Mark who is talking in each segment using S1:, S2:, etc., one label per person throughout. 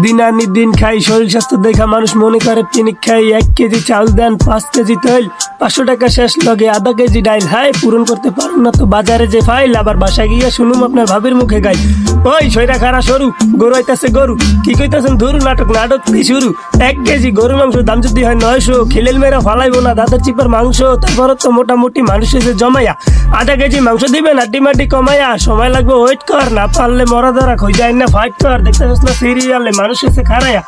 S1: দিন আনি দিন খাই, শরীর স্বাস্থ্য দেখা মানুষ মনে করে পিনিক খাই। 1 কেজি চাউল দেন, 5 কেজি তেল, 500 টাকা শেষ, লগে আধা কেজি ডাইল। হাই পূরণ করতে পারুন না তো বাজারে যে ফাইল, আবার বাসায় গিয়ে শুনুম আপনার ভাবির মুখে গাই। ওই সইরা খারা সরু, গরু আইতাছে গরু, কি কইতাছেন ধরু, নাটক নাটক কি শুরু। 1 কেজি গরু মাংস দাম যদি হয় 900, খিলেল মেরা ফালাইবো না দাদার চিপার মাংস। তারপর তো মোটামুটি মানুষ এসে জমাইয়া আধা কেজি মাংস দিবেন, আড্ডি মাড্ডি কমাইয়া। সময় লাগবে ওয়েট কর, না পারলে মরা ধরা খই যায় না ফাইট কর। দেখতে পাস না সিরিয়ালে মানুষ এসে খারাইয়া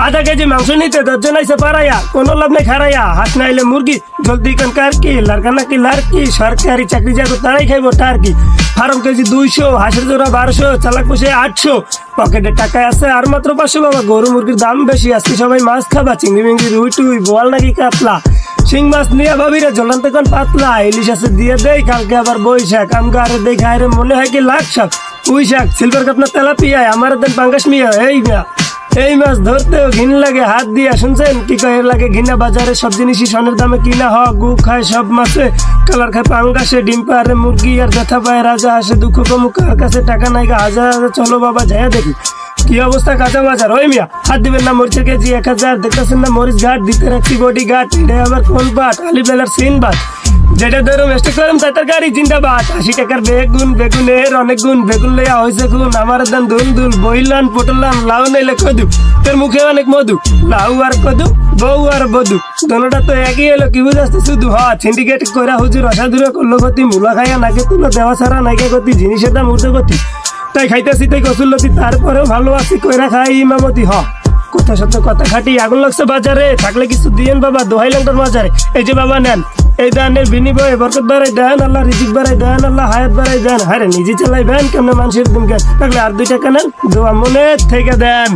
S1: আধা কেজি মাংস নিতে 10 জন আইসে পারাইয়া, কোনো লাভ নেই খারাইয়া। হাঁস নাইলে মুরগি, জলদি কান কার কি, লারকা নাকি লারকি, সরকারি চাকরি যাবো তারাই খাইবো টার্কি। ফার্ম কেজি 200, হাঁসের জোড়া 1200, চালাক বসে 800, পকেটে টাকায় আছে আর মাত্র 500। বাবা গরু মুরগির দাম বেশি, আজকে সবাই মাছ খাবা, চিংড়ি মিংড়ি রুই টুই, বোয়াল নাকি কাতলা, শিং মাছ নিয়ে ভাবিরে ঝোলান্তে কোন পাতলা। ইলিশ আছে দিয়ে দেই, কালকে আবার বৈশাখ, আমগা আরে দেই খায় রে মনে হয় কি লাখ শাক। পুঁই শাক, সিলভার কাপ না তেলাপিয়ায়, আমার দেন পাঙ্গাস মিয়া। এই মাছ ধরতেও ঘিন লাগে হাত দিয়া, শুনছেন কি কয়ে লাগে ঘিনা। বাজারে সব জিনিসই সনের দামে কিনা হ, গু খায় সব মাছে, কালার খায় পাঙ্গাসে, ডিম পারে মুরগি আর ব্যথা পায় রাজা হাসে। দুঃখ কমুক কার কাছে টাকা নাই গা, হাজার হাজার চলো বাবা যাইয়া দেখি কি অবস্থা কাঁচা বাজার। ওই মিয়া হাত দিবেন না, মরিচের কেজি 1000, দেখতেছেন না মরিচ ঘাট, দিতে রাখছি বডি গার্ড। এটা আবার কোন পাট, আলি বেলার সিন বাট, যেটা ধরো মেস্টে করম তাই তরকারি জিন্দাবাদ। 80 টাকার বেগুন, বেগুনের অনেক গুণ, বেগুন লইয়া হয়েছে গুণ। আমার দান দুল দুল, বইলান পটলান, লাউ নাইলে কদু, তোর মুখে অনেক মধু। লাউ আর কদু, বউ আর বধু, দোনোটা তো একই এলো, কি বুঝাচ্ছে শুধু। সিন্ডিকেট কইরা হুজুর অসাধুরা করলো গতি, মুলা খাইয়া নাকে তুলো, দেওয়া ছাড়া নাইকে গতি, জিনিসের দাম ঊর্ধ্বগতি। তাই খাইতেছি তাই কসুল্লতি, তারপরেও ভালো আছি কইরা খাই ইমামতি। কথা সত্য কথা খাটি, আগুন লাগছে বাজারে, থাকলে কিছু দিয়েন বাবা, দোহাই লাগতার বাজারে। এই যে বাবা নেন, এই দানের বিনিময়ে বরকত বাড়াই দেন আল্লাহ, রিজিক বাড়াই দেন আল্লাহ, হায়াত বাড়াই দেন। হ্যাঁ নিজে চালাই দেন, কেমন মানুষের দিন কেন থাকলে আর 2 টাকা নেন, দোয়া মনে থেকে দেন।